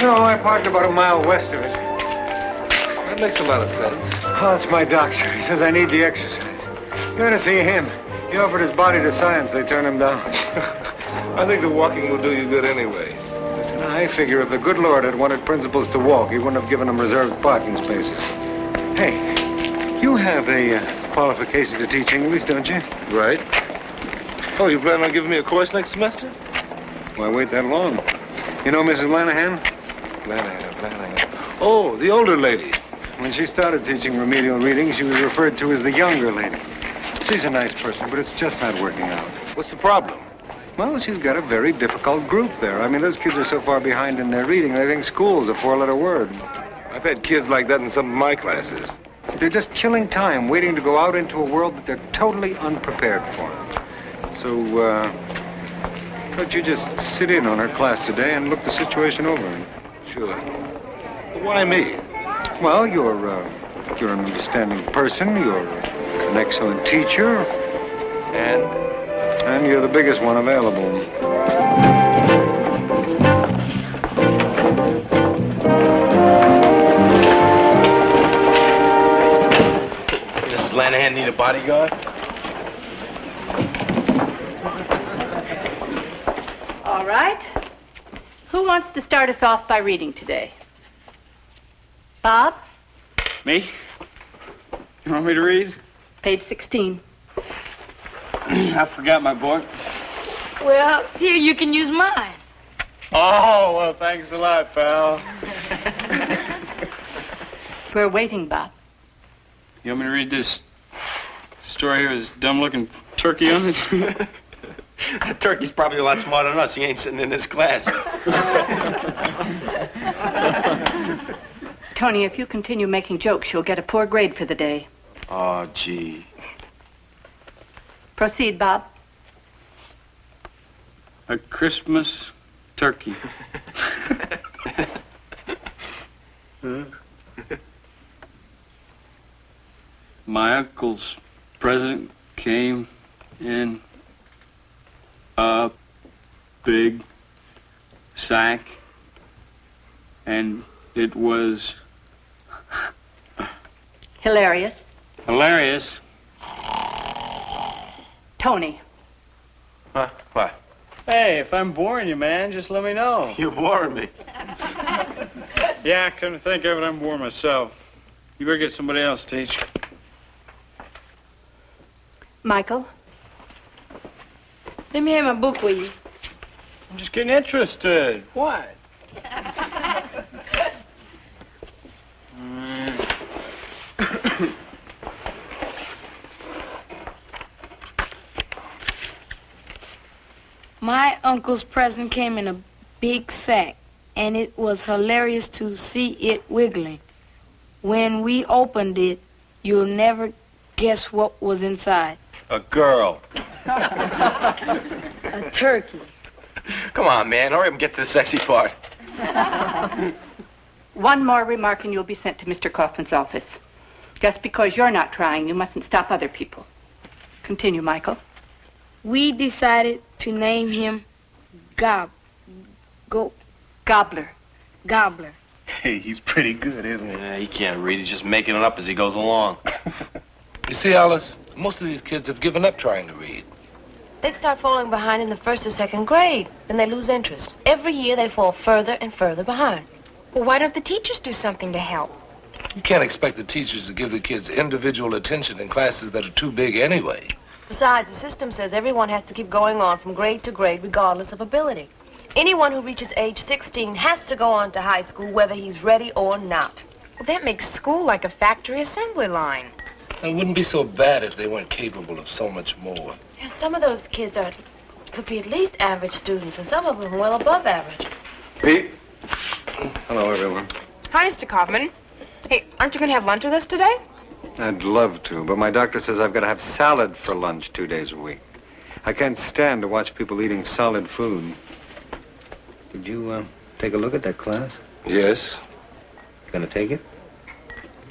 You know, I parked about a mile west of it. That makes a lot of sense. Oh, it's my doctor. He says I need the exercise. You ought to see him. He offered his body to science. They turned him down. I think the walking will do you good anyway. Listen, I figure if the good Lord had wanted principals to walk, he wouldn't have given them reserved parking spaces. Hey, you have a qualification to teach English, don't you? Right. Oh, you plan on giving me a course next semester? Why wait that long? You know Mrs. Lanahan? Lanahan. Oh, the older lady. When she started teaching remedial reading, she was referred to as the younger lady. She's a nice person, but it's just not working out. What's the problem? Well, she's got a very difficult group there. I mean, those kids are so far behind in their reading, they think school's a four-letter word. I've had kids like that in some of my classes. They're just killing time, waiting to go out into a world that they're totally unprepared for. So, why don't you just sit in on her class today and look the situation over? Sure. But why me? Well, you're an understanding person, you're an excellent teacher. And you're the biggest one available. Mrs. Lanahan need a bodyguard? All right. Who wants to start us off by reading today? Bob? Me? You want me to read? Page 16. I forgot my book. Well, here, you can use mine. Oh, well, thanks a lot, pal. We're waiting, Bob. You want me to read this story here, this dumb-looking turkey on it? That turkey's probably a lot smarter than us. He ain't sitting in this class. Tony, if you continue making jokes, you'll get a poor grade for the day. Oh, gee. Proceed, Bob. A Christmas turkey. My uncle's present came in a big sack, and it was Hilarious. hilarious. Tony. Huh? What? Hey, if I'm boring you, man, just let me know. You're boring me. Yeah, I couldn't think of it. I'm bored myself. You better get somebody else to teach. Michael. Let me have my book with you. I'm just getting interested. What? My uncle's present came in a big sack, and it was hilarious to see it wiggling. When we opened it, you'll never guess what was inside. A girl. A turkey. Come on, man. Hurry up and get to the sexy part. One more remark and you'll be sent to Mr. Kaufman's office. Just because you're not trying, you mustn't stop other people. Continue, Michael. We decided to name him Gobbler. Gobbler. Hey, he's pretty good, isn't he? Yeah, he can't read. He's just making it up as he goes along. You see, Alice, most of these kids have given up trying to read. They start falling behind in the first or second grade. Then they lose interest. Every year they fall further and further behind. Well, why don't the teachers do something to help? You can't expect the teachers to give the kids individual attention in classes that are too big anyway. Besides, the system says everyone has to keep going on from grade to grade regardless of ability. Anyone who reaches age 16 has to go on to high school whether he's ready or not. Well, that makes school like a factory assembly line. It wouldn't be so bad if they weren't capable of so much more. Yeah, some of those kids could be at least average students, and some of them well above average. Pete. Hello, everyone. Hi, Mr. Kaufman. Hey, aren't you going to have lunch with us today? I'd love to, but my doctor says I've got to have salad for lunch 2 days a week. I can't stand to watch people eating solid food. Did you take a look at that class? Yes, Gonna take it?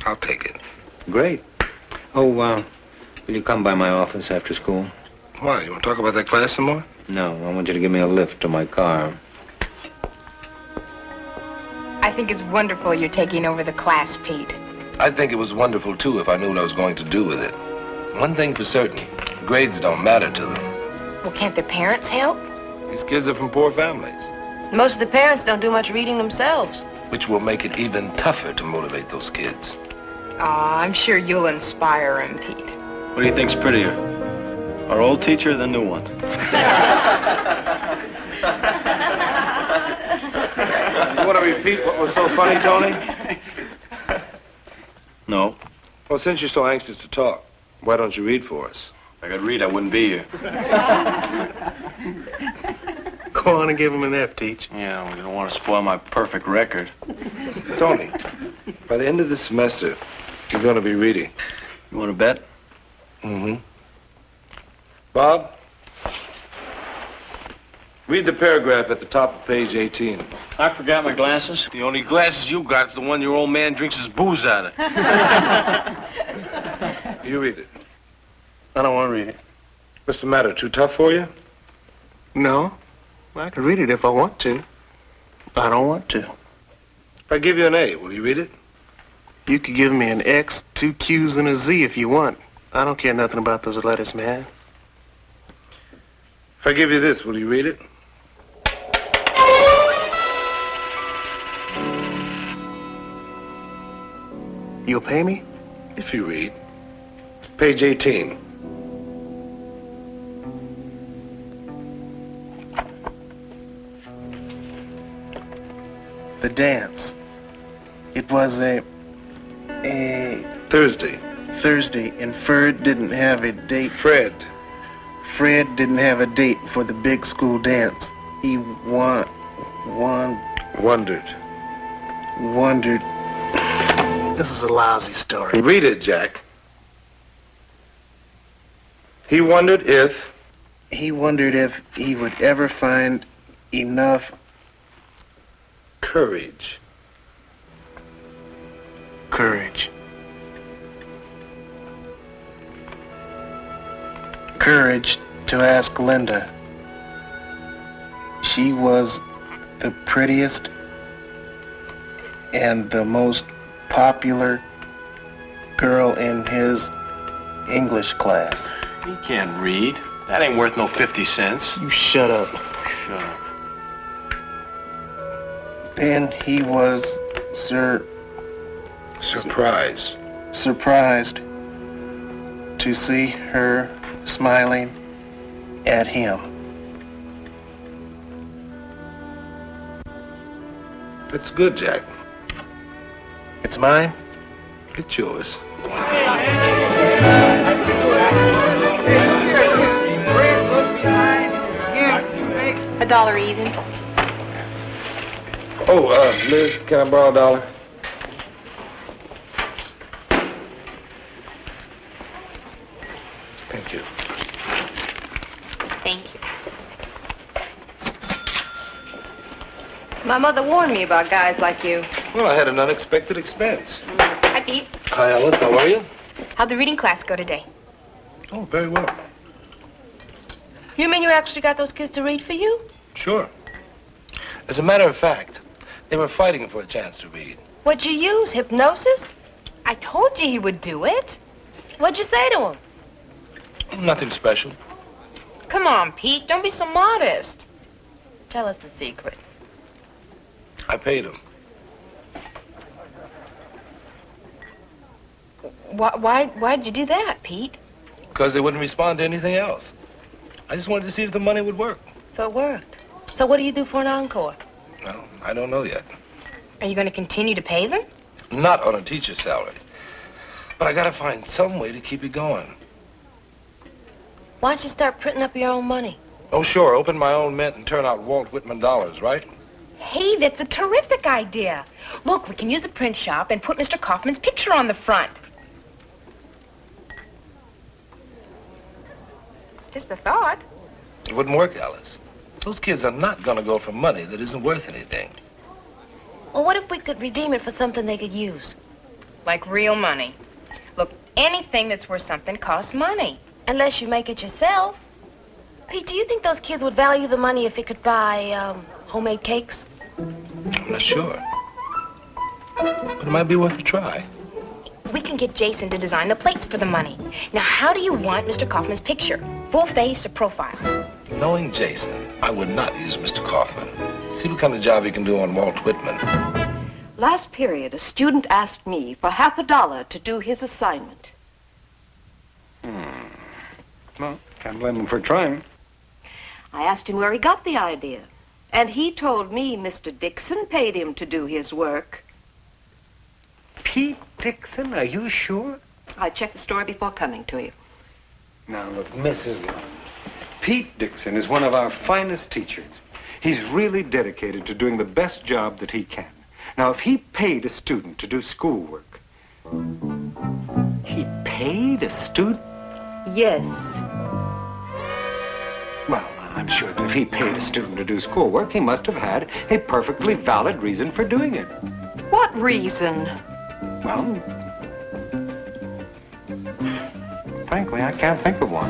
I'll take it. Great. Oh, will you come by my office after school? Why? You want to talk about that class some more? No, I want you to give me a lift to my car. I think it's wonderful you're taking over the class, Pete. I'd think it was wonderful, too, if I knew what I was going to do with it. One thing for certain, grades don't matter to them. Well, can't their parents help? These kids are from poor families, Most of the parents don't do much reading themselves. which will make it even tougher to motivate those kids. Aw, I'm sure you'll inspire him, Pete. What do you think's prettier? Our old teacher or the new one? You want to repeat what was so funny, Tony? No. Well, since you're so anxious to talk, why don't you read for us? If I could read, I wouldn't be here. Go on and give him an F, Teach. Yeah, we don't want to spoil my perfect record. Tony, by the end of this semester, you're going to be reading. You want to bet? Mm-hmm. Bob? Read the paragraph at the top of page 18. I forgot my glasses. The only glasses you got is the one your old man drinks his booze out of. You read it. I don't want to read it. What's the matter? Too tough for you? No. I can read it if I want to. I don't want to. If I give you an A, will you read it? You could give me an X, 2 Q's, and a Z if you want. I don't care nothing about those letters, man. If I give you this, will you read it? You'll pay me? If you read. Page 18. The dance. It was a Thursday. Thursday, and Fred didn't have a date. Fred. Fred didn't have a date for the big school dance. He wondered. This is a lousy story. Read it, Jack. He wondered if... He wondered if he would ever find enough Courage. courage. Courage to ask Linda. She was the prettiest and the most popular girl in his English class. He can't read. That ain't worth no 50 cents. You shut up. Shut up. Then he was Surprised. surprised to see her smiling at him. That's good, Jack. It's mine? It's yours. $1 even. Oh, Liz, can I borrow $1? Thank you. Thank you. My mother warned me about guys like you. Well, I had an unexpected expense. Hi, Pete. Hi, Alice. How are you? How'd the reading class go today? Oh, very well. You mean you actually got those kids to read for you? Sure. As a matter of fact, they were fighting for a chance to read. What'd you use, hypnosis? I told you he would do it. What'd you say to him? Nothing special. Come on, Pete. Don't be so modest. Tell us the secret. I paid them. Why'd you do that, Pete? Because they wouldn't respond to anything else. I just wanted to see if the money would work. So it worked. So what do you do for an encore? No, I don't know yet. Are you going to continue to pay them? Not on a teacher's salary. But I gotta find some way to keep it going. Why don't you start printing up your own money? Oh, sure. Open my own mint and turn out Walt Whitman dollars, right? Hey, that's a terrific idea. Look, we can use a print shop and put Mr. Kaufman's picture on the front. It's just a thought. It wouldn't work, Alice. Those kids are not gonna go for money that isn't worth anything. Well, what if we could redeem it for something they could use? Like real money. Look, anything that's worth something costs money. Unless you make it yourself. Pete, do you think those kids would value the money if it could buy, homemade cakes? I'm not sure. But it might be worth a try. We can get Jason to design the plates for the money. Now, how do you want Mr. Kaufman's picture? Full face or profile? Knowing Jason, I would not use Mr. Kaufman. See what kind of job he can do on Walt Whitman. Last period, a student asked me for $50 to do his assignment. Well, can't blame him for trying. I asked him where he got the idea, and he told me Mr. Dixon paid him to do his work. Pete Dixon, are you sure? I checked the story before coming to you. Now, look, Mrs. Lund, Pete Dixon is one of our finest teachers. He's really dedicated to doing the best job that he can. Now, if he paid a student to do schoolwork, he paid a student? Yes. Well, I'm sure that if he paid a student to do schoolwork, he must have had a perfectly valid reason for doing it. What reason? Well, frankly, I can't think of one.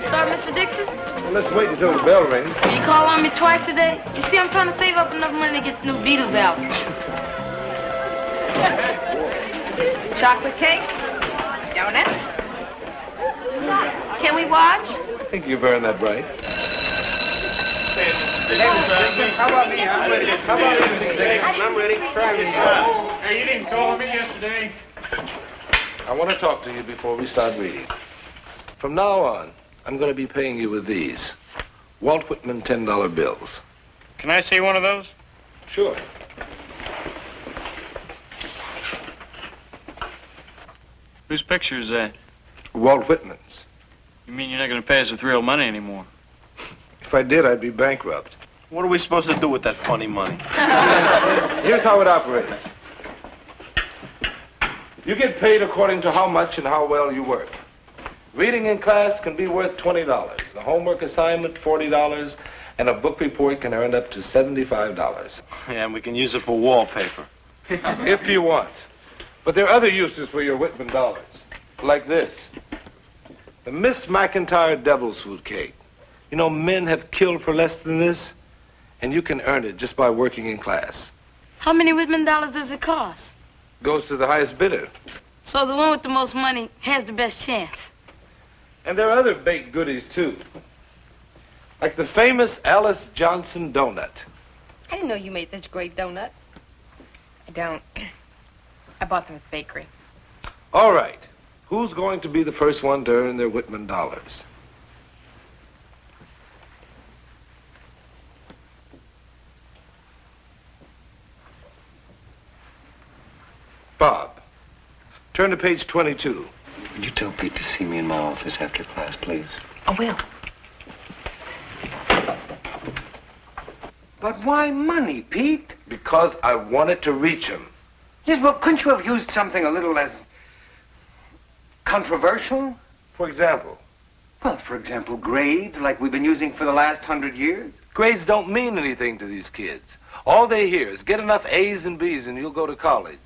Start, Mr. Dixon? Well, let's wait until the bell rings. You call on me twice a day? You see, I'm trying to save up enough money to get the new Beatles album. Chocolate cake? Donuts? Can we watch? I think you've earned that right. How about me? I'm ready. How about you, Mr. Dixon? I'm ready. Try me. Hey, you didn't call me yesterday. I want to talk to you before we start reading. From now on, I'm going to be paying you with these. Walt Whitman $10 bills. Can I see one of those? Sure. Whose picture is that? Walt Whitman's. You mean you're not going to pay us with real money anymore? If I did, I'd be bankrupt. What are we supposed to do with that funny money? Here's how it operates. You get paid according to how much and how well you work. Reading in class can be worth $20. The homework assignment, $40. And a book report can earn up to $75. Yeah, and we can use it for wallpaper. If you want. But there are other uses for your Whitman dollars. Like this. The Miss McIntyre Devil's Food Cake. You know, men have killed for less than this, and you can earn it just by working in class. How many Whitman dollars does it cost? Goes to the highest bidder. So the one with the most money has the best chance. And there are other baked goodies, too. Like the famous Alice Johnson donut. I didn't know you made such great donuts. I don't. I bought them at the bakery. All right. Who's going to be the first one to earn their Whitman dollars? Bob, turn to page 22. Would you tell Pete to see me in my office after class, please? I will. But why money, Pete? Because I wanted to reach him. Yes, well, couldn't you have used something a little less controversial? For example? Well, for example, grades, like we've been using for the last 100 years. Grades don't mean anything to these kids. All they hear is get enough A's and B's and you'll go to college.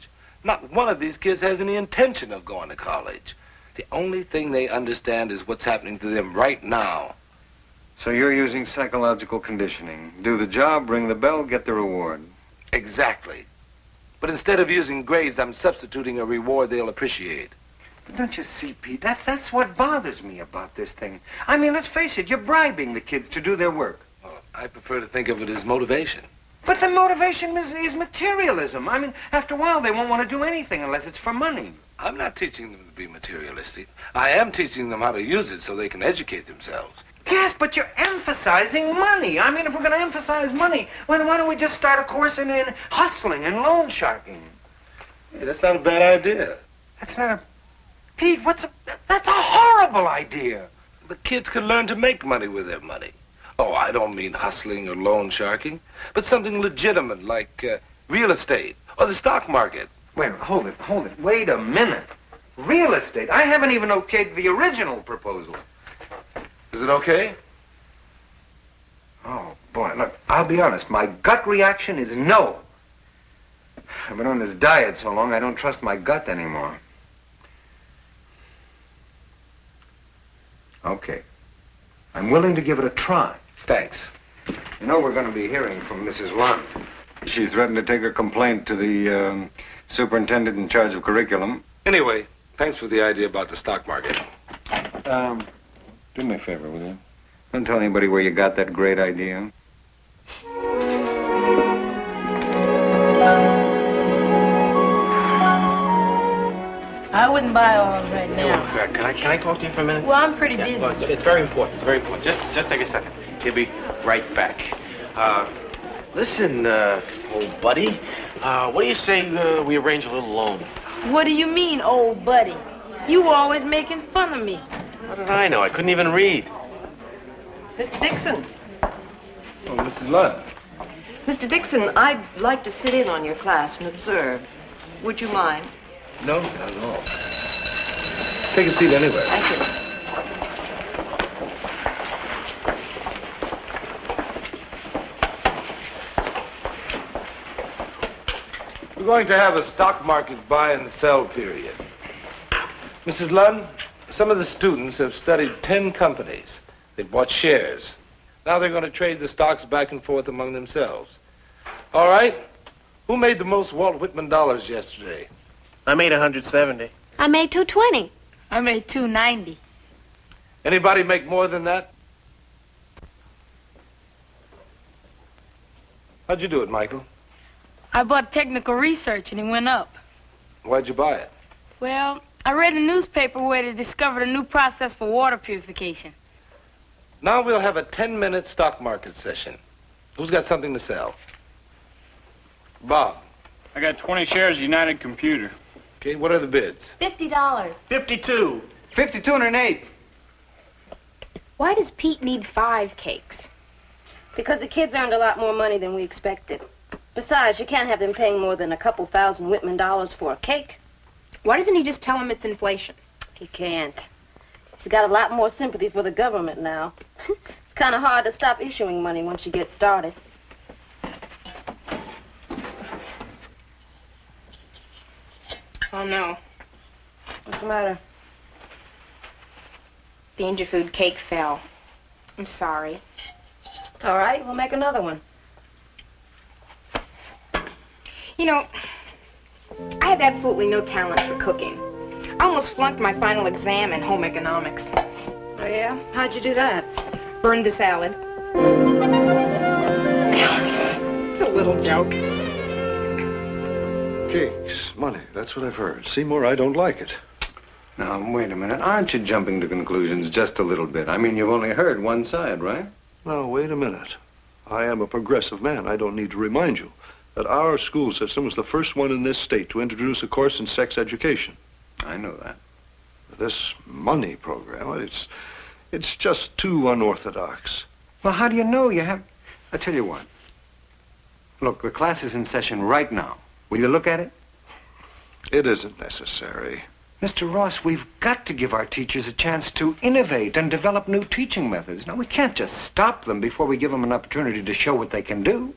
Not one of these kids has any intention of going to college. The only thing they understand is what's happening to them right now. So you're using psychological conditioning. Do the job, ring the bell, get the reward. Exactly. But instead of using grades, I'm substituting a reward they'll appreciate. But don't you see, Pete, that's what bothers me about this thing. I mean, let's face it, you're bribing the kids to do their work. Well, I prefer to think of it as motivation. But the motivation is materialism. I mean, after a while, they won't want to do anything unless it's for money. I'm not teaching them to be materialistic. I am teaching them how to use it so they can educate themselves. Yes, but you're emphasizing money. I mean, if we're going to emphasize money, why don't we just start a course in hustling and loan sharking? Hey, that's not a bad idea. That's not a... Pete, that's a horrible idea. The kids could learn to make money with their money. Oh, I don't mean hustling or loan sharking, but something legitimate like real estate or the stock market. Wait, hold it. Wait a minute. Real estate? I haven't even okayed the original proposal. Is it okay? Oh, boy, look, I'll be honest. My gut reaction is no. I've been on this diet so long, I don't trust my gut anymore. Okay. I'm willing to give it a try. Thanks. You know, we're going to be hearing from Mrs. Lund. She's threatened to take a complaint to the superintendent in charge of curriculum. Anyway, thanks for the idea about the stock market. Do me a favor, will you? Don't tell anybody where you got that great idea. I wouldn't buy all right now. Can I talk to you for a minute? Well, I'm pretty busy. Well, it's very important. It's very important. Just take a second. He'll be right back. Listen, old buddy. What do you say we arrange a little loan? What do you mean, old buddy? You were always making fun of me. What did I know? I couldn't even read. Mr. Dixon. Oh, Mrs. Lund. Mr. Dixon, I'd like to sit in on your class and observe. Would you mind? No, not at all. Take a seat anywhere. Thank you. We're going to have a stock market buy and sell period. Mrs. Lund, some of the students have studied 10 companies. They've bought shares. Now they're going to trade the stocks back and forth among themselves. All right? Who made the most Walt Whitman dollars yesterday? I made 170. I made 220. I made 290. Anybody make more than that? How'd you do it, Michael? I bought technical research and it went up. Why'd you buy it? Well, I read in the newspaper where they discovered a new process for water purification. Now we'll have a 10-minute stock market session. Who's got something to sell? Bob. I got 20 shares of United Computer. Okay, what are the bids? $50. 52. 5208. Why does Pete need 5 cakes? Because the kids earned a lot more money than we expected. Besides, you can't have them paying more than a couple thousand Whitman dollars for a cake. Why doesn't he just tell him it's inflation? He can't. He's got a lot more sympathy for the government now. It's kind of hard to stop issuing money once you get started. Oh, no. What's the matter? The Ingerfood cake fell. I'm sorry. It's all right. We'll make another one. You know, I have absolutely no talent for cooking. I almost flunked my final exam in home economics. Oh, yeah? How'd you do that? Burned the salad. It's a little joke. Cakes, money, that's what I've heard. Seymour, I don't like it. Now, wait a minute. Aren't you jumping to conclusions just a little bit? I mean, you've only heard one side, right? No, wait a minute. I am a progressive man. I don't need to remind you that our school system was the first one in this state to introduce a course in sex education. I know that. This money program, it's just too unorthodox. Well, how do you know you have... I'll tell you what. Look, the class is in session right now. Will you look at it? It isn't necessary. Mr. Ross, we've got to give our teachers a chance to innovate and develop new teaching methods. Now, we can't just stop them before we give them an opportunity to show what they can do.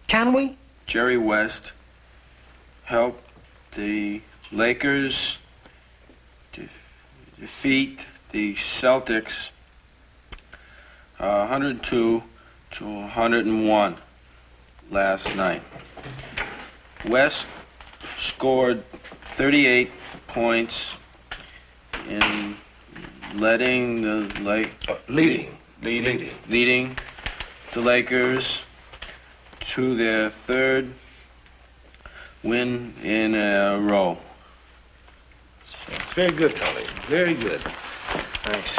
Can we? Jerry West helped the Lakers defeat the Celtics 102 to 101 last night. West scored 38 points in leading the Lakers to their third win in a row. It's very good, Tony. Very good. Thanks.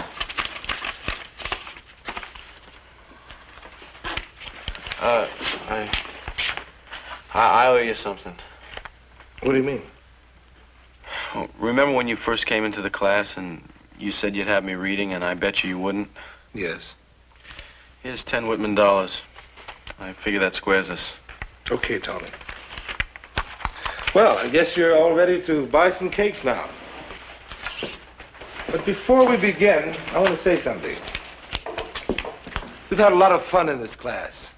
I owe you something. What do you mean? Oh, remember when you first came into the class and you said you'd have me reading and I bet you wouldn't? Yes. Here's 10 Whitman dollars. I figure that squares us. Okay, Tony. Well, I guess you're all ready to buy some cakes now. But before we begin, I want to say something. We've had a lot of fun in this class.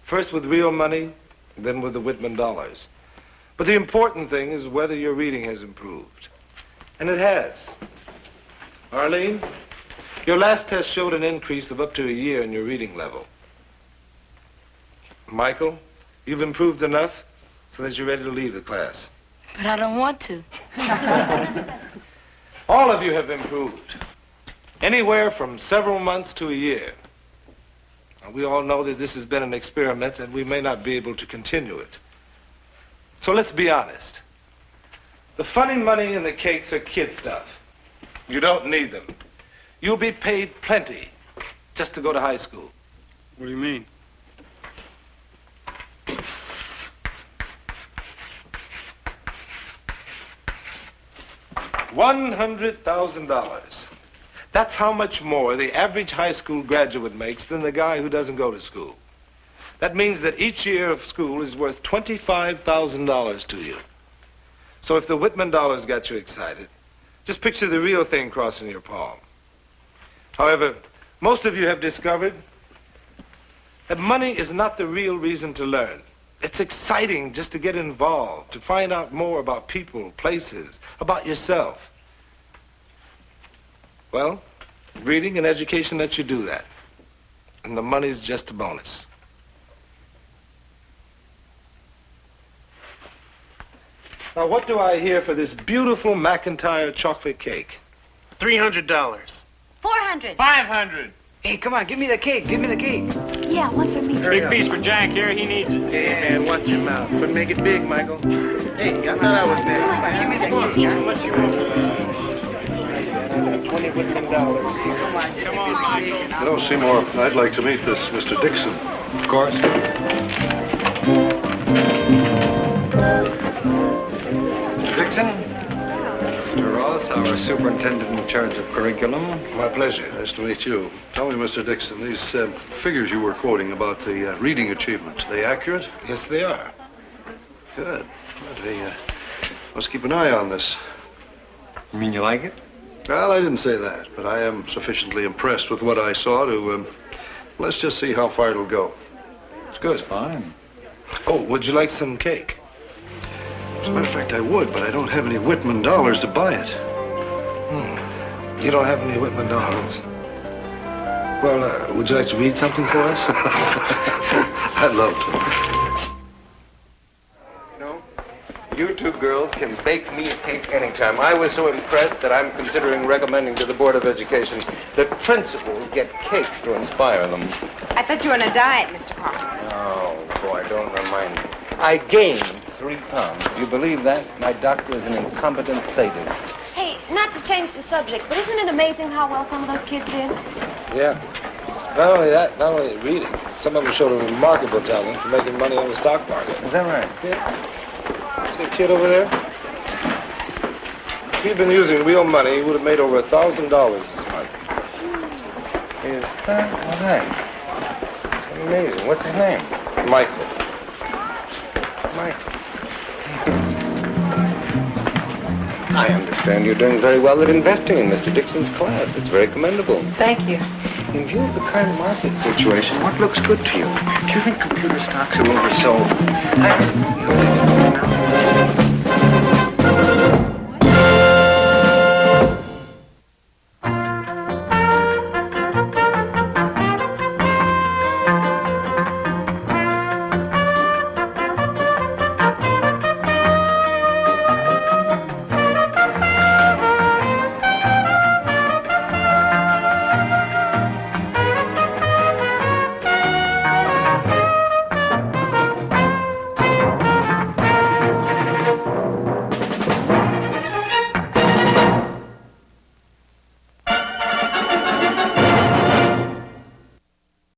First with real money, then with the Whitman dollars. But the important thing is whether your reading has improved. And it has. Arlene, your last test showed an increase of up to a year in your reading level. Michael, you've improved enough so that you're ready to leave the class. But I don't want to. All of you have improved. Anywhere from several months to a year. Now, we all know that this has been an experiment and we may not be able to continue it. So let's be honest. The funny money and the cakes are kid stuff. You don't need them. You'll be paid plenty just to go to high school. What do you mean? $100,000. That's how much more the average high school graduate makes than the guy who doesn't go to school. That means that each year of school is worth $25,000 to you. So if the Whitman dollars got you excited, just picture the real thing crossing your palm. However, most of you have discovered that money is not the real reason to learn. It's exciting just to get involved, to find out more about people, places, about yourself. Well, reading and education lets you do that. And the money's just a bonus. Now, what do I hear for this beautiful McIntyre chocolate cake? $300. 400. 500. Hey, come on, give me the cake. Give me the cake. Yeah, one for me. Big piece for Jack here. He needs it. Hey, man, watch your mouth. But make it big, Michael. Hey, I thought I was next. Give me the cake. How much you want? $20 Whitman. Come on, Michael. You know, Seymour, I'd like to meet this Mr. Dixon. Of course. Mr. Dixon, Mr. Ross, our superintendent in charge of curriculum. My pleasure. Nice to meet you. Tell me, Mr. Dixon, these figures you were quoting about the reading achievement, are they accurate? Yes, they are. Good. But I must keep an eye on this. You mean you like it? Well, I didn't say that, but I am sufficiently impressed with what I saw to, let's just see how far it'll go. It's good. Fine. Oh, would you like some cake? As a matter of fact, I would, but I don't have any Whitman dollars to buy it. You don't have any Whitman dollars? Well, would you like to read something for us? I'd love to. You two girls can bake me a cake anytime. I was so impressed that I'm considering recommending to the Board of Education that principals get cakes to inspire them. I thought you were on a diet, Mr. Carter. Oh, boy, don't remind me. I gained 3 pounds. Do you believe that? My doctor is an incompetent sadist. Hey, not to change the subject, but isn't it amazing how well some of those kids did? Yeah. Not only that, not only reading, some of them showed a remarkable talent for making money on the stock market. Is that right? Yeah. See that kid over there? If he'd been using real money, he would have made over $1,000 this month. Is that right? It's amazing. What's his name? Michael. Michael. I understand you're doing very well at investing in Mr. Dixon's class. It's very commendable. Thank you. In view of the current market situation, what looks good to you? Do you think computer stocks are oversold?